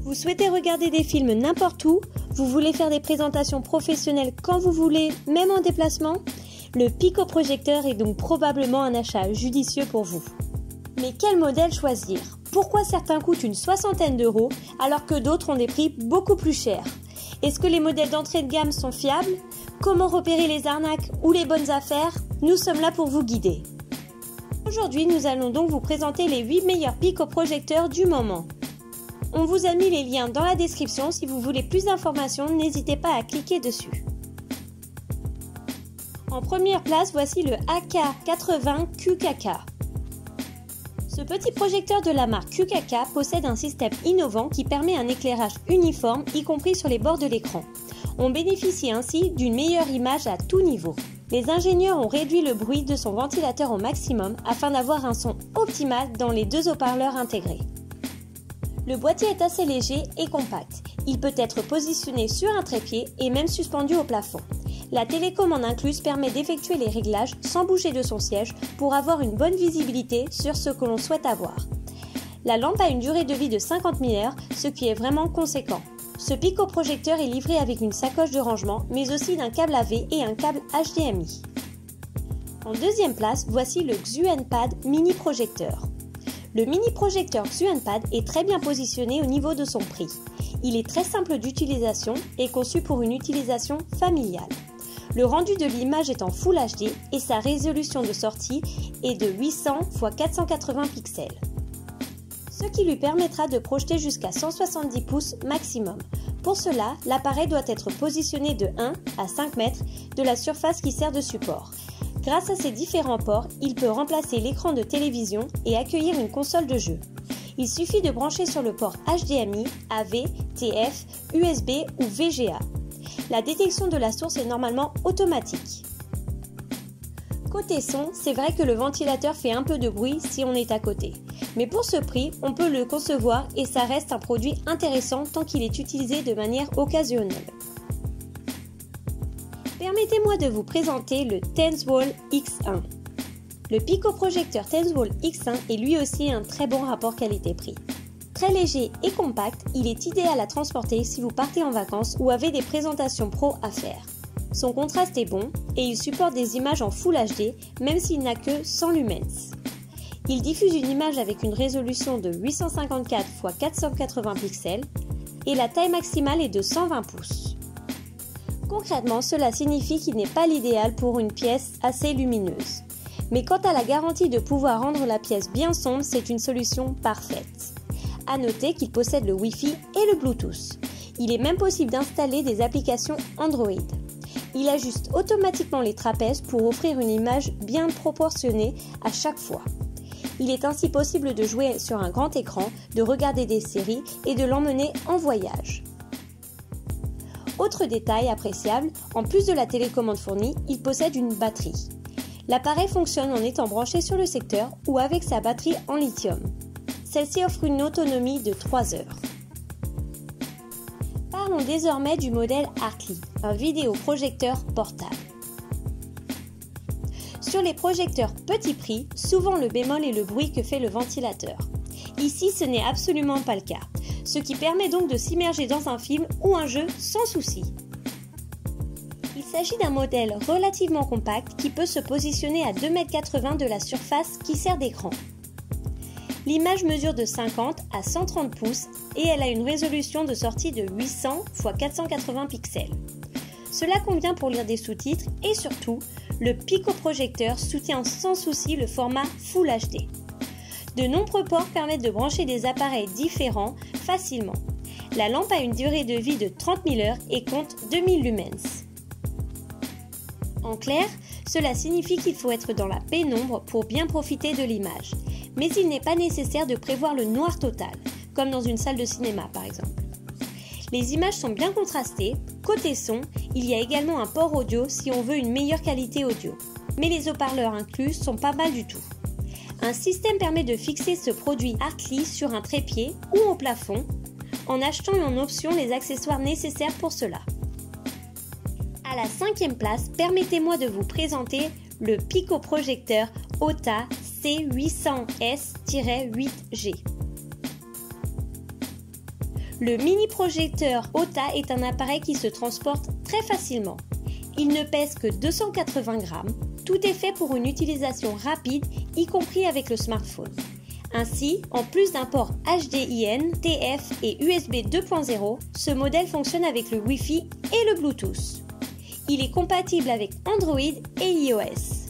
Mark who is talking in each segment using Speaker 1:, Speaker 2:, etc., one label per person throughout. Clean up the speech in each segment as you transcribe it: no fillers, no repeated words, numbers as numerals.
Speaker 1: Vous souhaitez regarder des films n'importe où? Vous voulez faire des présentations professionnelles quand vous voulez, même en déplacement? Le Picoprojecteur est donc probablement un achat judicieux pour vous. Mais quel modèle choisir? Pourquoi certains coûtent une soixantaine d'euros alors que d'autres ont des prix beaucoup plus chers? Est-ce que les modèles d'entrée de gamme sont fiables? Comment repérer les arnaques ou les bonnes affaires? Nous sommes là pour vous guider. Aujourd'hui, nous allons donc vous présenter les 8 meilleurs picoprojecteurs du moment. On vous a mis les liens dans la description. Si vous voulez plus d'informations, n'hésitez pas à cliquer dessus. En première place, voici le AK80 QKK. Ce petit projecteur de la marque QKK possède un système innovant qui permet un éclairage uniforme, y compris sur les bords de l'écran. On bénéficie ainsi d'une meilleure image à tout niveau. Les ingénieurs ont réduit le bruit de son ventilateur au maximum afin d'avoir un son optimal dans les deux haut-parleurs intégrés. Le boîtier est assez léger et compact. Il peut être positionné sur un trépied et même suspendu au plafond. La télécommande incluse permet d'effectuer les réglages sans bouger de son siège pour avoir une bonne visibilité sur ce que l'on souhaite avoir. La lampe a une durée de vie de 50 000 heures, ce qui est vraiment conséquent. Ce picoprojecteur est livré avec une sacoche de rangement, mais aussi d'un câble AV et un câble HDMI. En deuxième place, voici le Xuanpad mini projecteur. Le mini projecteur Xuanpad est très bien positionné au niveau de son prix. Il est très simple d'utilisation et conçu pour une utilisation familiale. Le rendu de l'image est en Full HD et sa résolution de sortie est de 800 x 480 pixels. Ce qui lui permettra de projeter jusqu'à 170 pouces maximum. Pour cela, l'appareil doit être positionné de 1 à 5 mètres de la surface qui sert de support. Grâce à ses différents ports, il peut remplacer l'écran de télévision et accueillir une console de jeu. Il suffit de brancher sur le port HDMI, AV, TF, USB ou VGA. La détection de la source est normalement automatique. Côté son, c'est vrai que le ventilateur fait un peu de bruit si on est à côté. Mais pour ce prix, on peut le concevoir et ça reste un produit intéressant tant qu'il est utilisé de manière occasionnelle. Permettez-moi de vous présenter le Tenswall X1. Le picoprojecteur Tenswall X1 est lui aussi un très bon rapport qualité-prix. Très léger et compact, il est idéal à transporter si vous partez en vacances ou avez des présentations pro à faire. Son contraste est bon et il supporte des images en Full HD même s'il n'a que 100 lumens. Il diffuse une image avec une résolution de 854 x 480 pixels et la taille maximale est de 120 pouces. Concrètement, cela signifie qu'il n'est pas l'idéal pour une pièce assez lumineuse. Mais quant à la garantie de pouvoir rendre la pièce bien sombre, c'est une solution parfaite. A noter qu'il possède le Wi-Fi et le Bluetooth. Il est même possible d'installer des applications Android. Il ajuste automatiquement les trapèzes pour offrir une image bien proportionnée à chaque fois. Il est ainsi possible de jouer sur un grand écran, de regarder des séries et de l'emmener en voyage. Autre détail appréciable, en plus de la télécommande fournie, il possède une batterie. L'appareil fonctionne en étant branché sur le secteur ou avec sa batterie en lithium. Celle-ci offre une autonomie de 3 heures. Parlons désormais du modèle Artly, un vidéoprojecteur portable. Sur les projecteurs petit prix, souvent le bémol est le bruit que fait le ventilateur. Ici, ce n'est absolument pas le cas, ce qui permet donc de s'immerger dans un film ou un jeu sans souci. Il s'agit d'un modèle relativement compact qui peut se positionner à 2,80 m de la surface qui sert d'écran. L'image mesure de 50 à 130 pouces et elle a une résolution de sortie de 800 x 480 pixels. Cela convient pour lire des sous-titres et surtout, le picoprojecteur soutient sans souci le format Full HD. De nombreux ports permettent de brancher des appareils différents facilement. La lampe a une durée de vie de 30 000 heures et compte 2000 lumens. En clair, cela signifie qu'il faut être dans la pénombre pour bien profiter de l'image. Mais il n'est pas nécessaire de prévoir le noir total, comme dans une salle de cinéma par exemple. Les images sont bien contrastées. Côté son, il y a également un port audio si on veut une meilleure qualité audio. Mais les haut-parleurs inclus sont pas mal du tout. Un système permet de fixer ce produit Artly sur un trépied ou au plafond, en achetant en option les accessoires nécessaires pour cela. À la 5e place, permettez-moi de vous présenter le picoprojecteur OTA C800S-8G. Le mini projecteur OTA est un appareil qui se transporte très facilement. Il ne pèse que 280 grammes. Tout est fait pour une utilisation rapide, y compris avec le smartphone. Ainsi, en plus d'un port HDIN, TF et USB 2.0, ce modèle fonctionne avec le Wi-Fi et le Bluetooth. Il est compatible avec Android et iOS.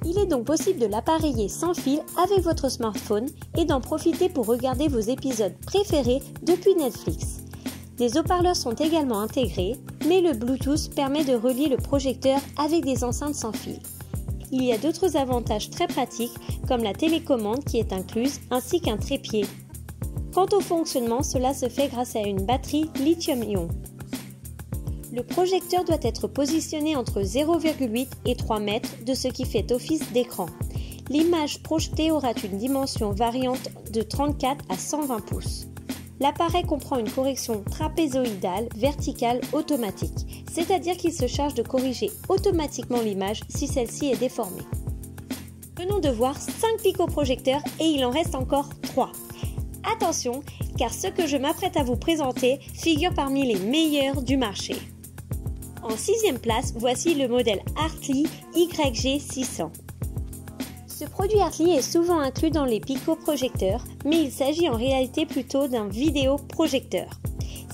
Speaker 1: Il est donc possible de l'appareiller sans fil avec votre smartphone et d'en profiter pour regarder vos épisodes préférés depuis Netflix. Des haut-parleurs sont également intégrés, mais le Bluetooth permet de relier le projecteur avec des enceintes sans fil. Il y a d'autres avantages très pratiques comme la télécommande qui est incluse ainsi qu'un trépied. Quant au fonctionnement, cela se fait grâce à une batterie lithium-ion. Le projecteur doit être positionné entre 0,8 et 3 mètres de ce qui fait office d'écran. L'image projetée aura une dimension variante de 34 à 120 pouces. L'appareil comprend une correction trapézoïdale verticale automatique, c'est-à-dire qu'il se charge de corriger automatiquement l'image si celle-ci est déformée. Venons de voir 5 picoprojecteurs et il en reste encore 3. Attention, car ce que je m'apprête à vous présenter figure parmi les meilleurs du marché. En 6e place, voici le modèle Hartley YG600. Ce produit Hartley est souvent inclus dans les picoprojecteurs, mais il s'agit en réalité plutôt d'un vidéoprojecteur.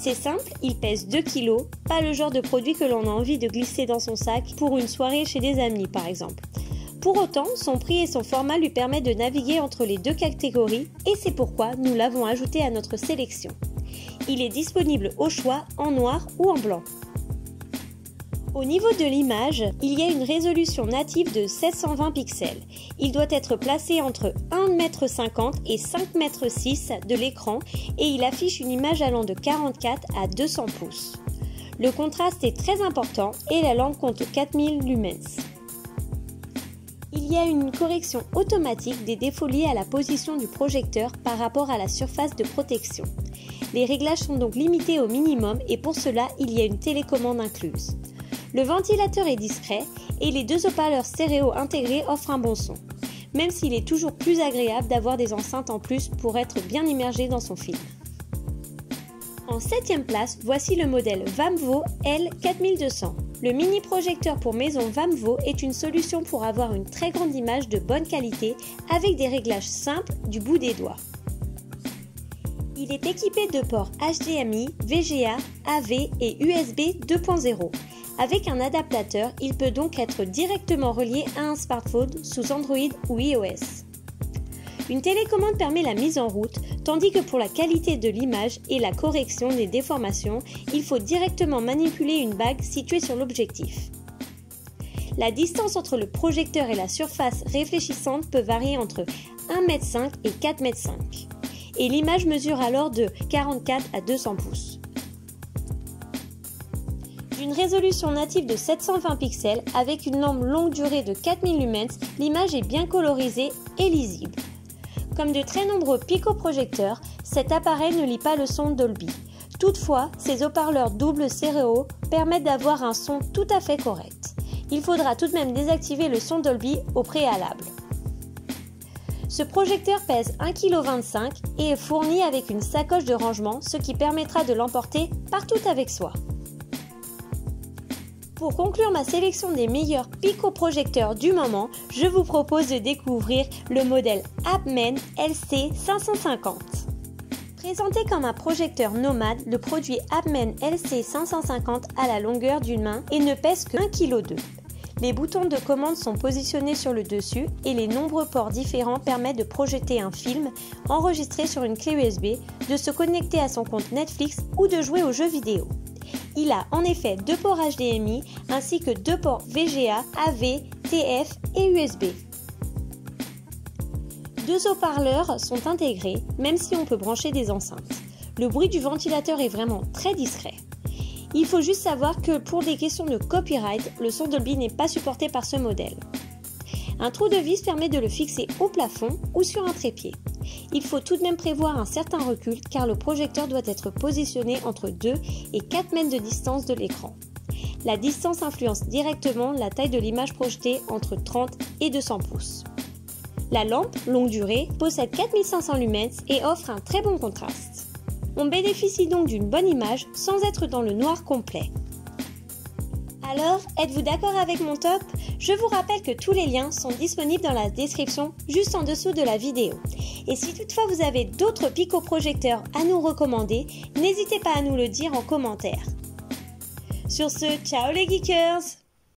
Speaker 1: C'est simple, il pèse 2 kg, pas le genre de produit que l'on a envie de glisser dans son sac pour une soirée chez des amis par exemple. Pour autant, son prix et son format lui permettent de naviguer entre les deux catégories et c'est pourquoi nous l'avons ajouté à notre sélection. Il est disponible au choix en noir ou en blanc. Au niveau de l'image, il y a une résolution native de 720 pixels. Il doit être placé entre 1,50 m et 5,6 m de l'écran et il affiche une image allant de 44 à 200 pouces. Le contraste est très important et la lampe compte 4000 lumens. Il y a une correction automatique des défauts liés à la position du projecteur par rapport à la surface de protection. Les réglages sont donc limités au minimum et pour cela, il y a une télécommande incluse. Le ventilateur est discret et les deux haut-parleurs stéréo intégrés offrent un bon son, même s'il est toujours plus agréable d'avoir des enceintes en plus pour être bien immergé dans son film. En 7e place, voici le modèle Vamvo L4200. Le mini projecteur pour maison Vamvo est une solution pour avoir une très grande image de bonne qualité avec des réglages simples du bout des doigts. Il est équipé de ports HDMI, VGA, AV et USB 2.0. Avec un adaptateur, il peut donc être directement relié à un smartphone sous Android ou iOS. Une télécommande permet la mise en route, tandis que pour la qualité de l'image et la correction des déformations, il faut directement manipuler une bague située sur l'objectif. La distance entre le projecteur et la surface réfléchissante peut varier entre 1,5 m et 4,5 m. Et l'image mesure alors de 44 à 200 pouces. D'une résolution native de 720 pixels avec une lampe longue durée de 4000 lumens, l'image est bien colorisée et lisible. Comme de très nombreux picoprojecteurs, cet appareil ne lit pas le son Dolby. Toutefois, ces haut-parleurs double stéréo permettent d'avoir un son tout à fait correct. Il faudra tout de même désactiver le son Dolby au préalable. Ce projecteur pèse 1,25 kg et est fourni avec une sacoche de rangement, ce qui permettra de l'emporter partout avec soi. Pour conclure ma sélection des meilleurs picoprojecteurs du moment, je vous propose de découvrir le modèle Abmen LC550. Présenté comme un projecteur nomade, le produit Abmen LC550 a la longueur d'une main et ne pèse que 1,2 kg. Les boutons de commande sont positionnés sur le dessus et les nombreux ports différents permettent de projeter un film, enregistrer sur une clé USB, de se connecter à son compte Netflix ou de jouer aux jeux vidéo. Il a en effet 2 ports HDMI ainsi que 2 ports VGA, AV, TF et USB. 2 haut-parleurs sont intégrés, même si on peut brancher des enceintes. Le bruit du ventilateur est vraiment très discret. Il faut juste savoir que pour des questions de copyright, le son Dolby n'est pas supporté par ce modèle. Un trou de vis permet de le fixer au plafond ou sur un trépied. Il faut tout de même prévoir un certain recul car le projecteur doit être positionné entre 2 et 4 mètres de distance de l'écran. La distance influence directement la taille de l'image projetée entre 30 et 200 pouces. La lampe, longue durée, possède 4500 lumens et offre un très bon contraste. On bénéficie donc d'une bonne image sans être dans le noir complet. Alors, êtes-vous d'accord avec mon top? Je vous rappelle que tous les liens sont disponibles dans la description juste en dessous de la vidéo. Et si toutefois vous avez d'autres picoprojecteurs à nous recommander, n'hésitez pas à nous le dire en commentaire. Sur ce, ciao les geekers!